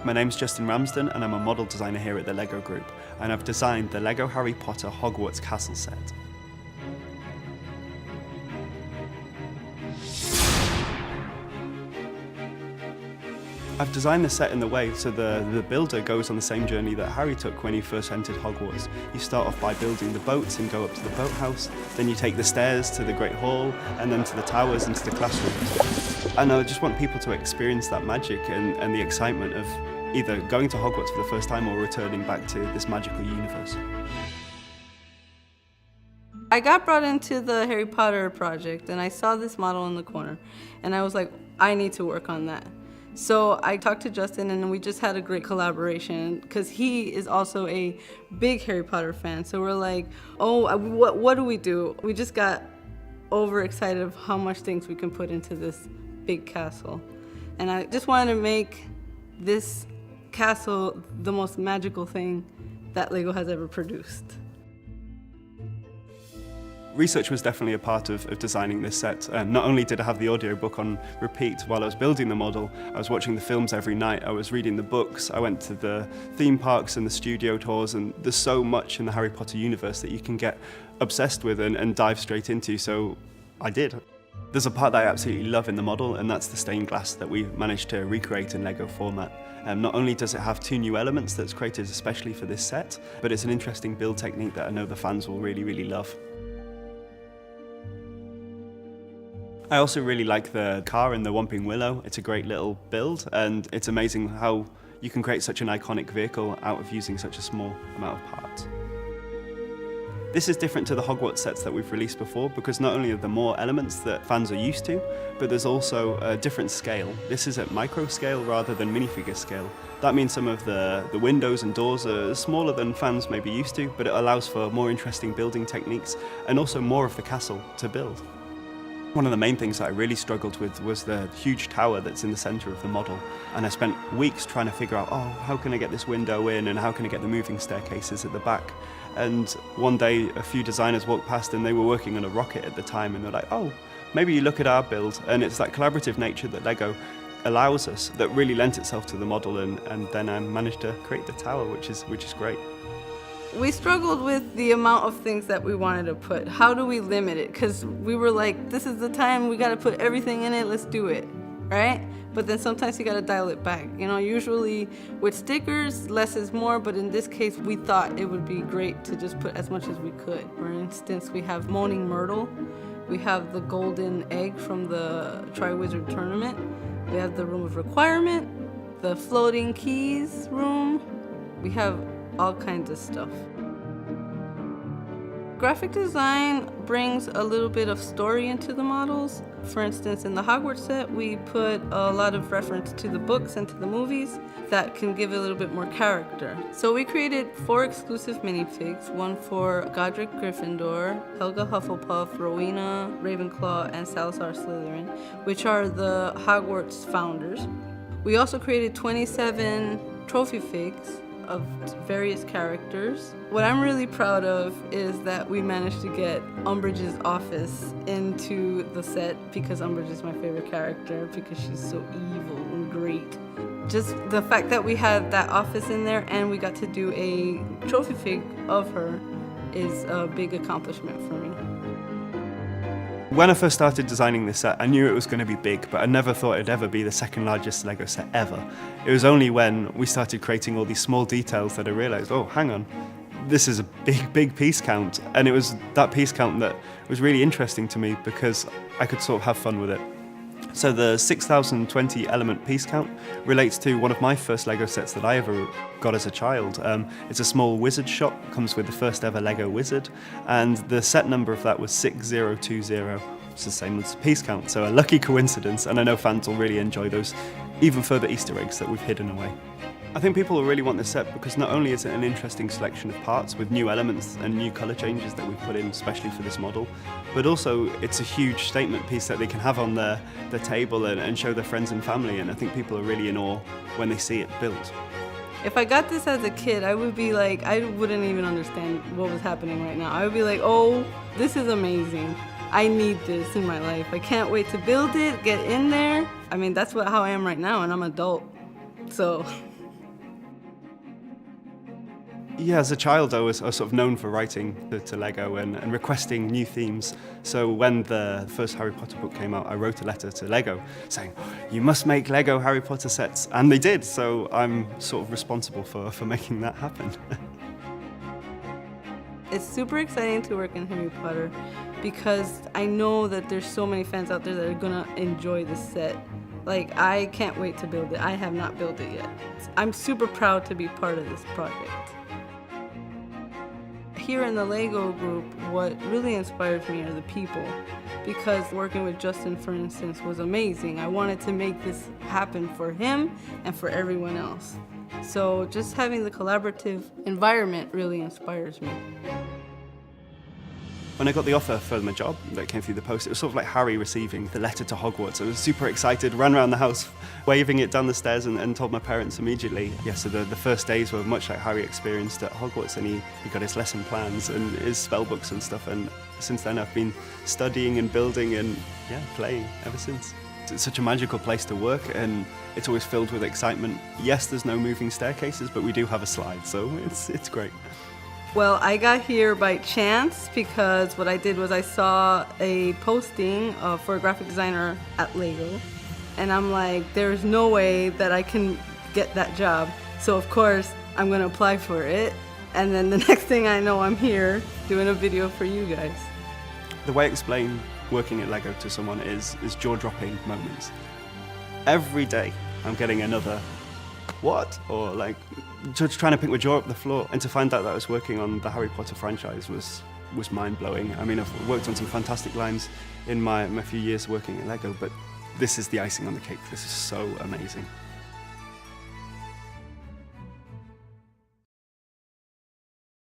My name's Justin Ramsden and I'm a model designer here at the LEGO Group, and I've designed the LEGO Harry Potter Hogwarts castle set. I've designed the set in the way so the builder goes on the same journey that Harry took when he first entered Hogwarts. You start off by building the boats and go up to the boathouse, then you take the stairs to the Great Hall, and then to the towers and to the classrooms. And I just want people to experience that magic and the excitement of either going to Hogwarts for the first time or returning back to this magical universe. I got brought into the Harry Potter project and I saw this model in the corner and I was like, I need to work on that. So I talked to Justin and we just had a great collaboration because he is also a big Harry Potter fan. So we're like, oh, what do we do? We just got overexcited of how much things we can put into this big castle. And I just wanted to make this castle the most magical thing that LEGO has ever produced. Research was definitely a part of designing this set. Not only did I have the audiobook on repeat while I was building the model, I was watching the films every night, I was reading the books, I went to the theme parks and the studio tours, and there's so much in the Harry Potter universe that you can get obsessed with and dive straight into, so I did. There's a part that I absolutely love in the model, and that's the stained glass that we managed to recreate in LEGO format. Not only does it have 2 new elements that's created especially for this set, but it's an interesting build technique that I know the fans will really, really love. I also really like the car in the Whomping Willow. It's a great little build, and it's amazing how you can create such an iconic vehicle out of using such a small amount of parts. This is different to the Hogwarts sets that we've released before because not only are there more elements that fans are used to, but there's also a different scale. This is at micro scale rather than minifigure scale. That means some of the windows and doors are smaller than fans may be used to, but it allows for more interesting building techniques and also more of the castle to build. One of the main things that I really struggled with was the huge tower that's in the center of the model, and I spent weeks trying to figure out, how can I get this window in and how can I get the moving staircases at the back? And one day a few designers walked past and they were working on a rocket at the time, and they're like, maybe you look at our build. And it's that collaborative nature that LEGO allows us that really lent itself to the model, and then I managed to create the tower, which is great. We struggled with the amount of things that we wanted to put. How do we limit it? Because we were like, this is the time, we gotta put everything in it, let's do it, right? But then sometimes you gotta dial it back. You know, usually with stickers, less is more, but in this case, we thought it would be great to just put as much as we could. For instance, we have Moaning Myrtle, we have the golden egg from the Tri-Wizard tournament, we have the Room of Requirement, the floating keys room, we have all kinds of stuff. Graphic design brings a little bit of story into the models. For instance, in the Hogwarts set, we put a lot of reference to the books and to the movies that can give it a little bit more character. So we created 4 exclusive minifigs, one for Godric Gryffindor, Helga Hufflepuff, Rowena Ravenclaw, and Salazar Slytherin, which are the Hogwarts founders. We also created 27 trophy figs of various characters. What I'm really proud of is that we managed to get Umbridge's office into the set because Umbridge is my favorite character because she's so evil and great. Just the fact that we had that office in there and we got to do a trophy fig of her is a big accomplishment for me. When I first started designing this set, I knew it was going to be big, but I never thought it'd ever be the second largest LEGO set ever. It was only when we started creating all these small details that I realized, hang on, this is a big piece count. And it was that piece count that was really interesting to me because I could sort of have fun with it. So the 6,020 element piece count relates to one of my first LEGO sets that I ever got as a child. It's a small wizard shop, comes with the first ever LEGO wizard, and the set number of that was 6020. It's the same as piece count, so a lucky coincidence, and I know fans will really enjoy those even further Easter eggs that we've hidden away. I think people will really want this set because not only is it an interesting selection of parts with new elements and new colour changes that we've put in especially for this model, but also it's a huge statement piece that they can have on their table and show their friends and family, and I think people are really in awe when they see it built. If I got this as a kid, I would be like, I wouldn't even understand what was happening right now. I would be like, oh, this is amazing. I need this in my life. I can't wait to build it, get in there. I mean, that's how I am right now, and I'm an adult, so Yeah, as a child, I was sort of known for writing to Lego and requesting new themes. So when the first Harry Potter book came out, I wrote a letter to Lego saying, you must make Lego Harry Potter sets. And they did, so I'm sort of responsible for making that happen. It's super exciting to work in Harry Potter because I know that there's so many fans out there that are gonna enjoy this set. Like, I can't wait to build it. I have not built it yet. I'm super proud to be part of this project. Here in the Lego group, what really inspires me are the people, because working with Justin, for instance, was amazing. I wanted to make this happen for him and for everyone else. So just having the collaborative environment really inspires me. When I got the offer for my job that came through the post, it was sort of like Harry receiving the letter to Hogwarts. I was super excited, ran around the house, waving it down the stairs and told my parents immediately. Yeah, so the first days were much like Harry experienced at Hogwarts, and he got his lesson plans and his spell books and stuff, and since then I've been studying and building and playing ever since. It's such a magical place to work, and it's always filled with excitement. Yes, there's no moving staircases, but we do have a slide, so it's great. Well, I got here by chance because what I did was I saw a posting for a graphic designer at Lego, and I'm like, there's no way that I can get that job. So of course, I'm gonna apply for it. And then the next thing I know, I'm here doing a video for you guys. The way I explain working at Lego to someone is jaw-dropping moments. Every day, I'm getting another what? Or like, just trying to pick my jaw up the floor. And to find out that I was working on the Harry Potter franchise was mind-blowing. I mean, I've worked on some fantastic lines in my few years working at Lego, but this is the icing on the cake. This is so amazing.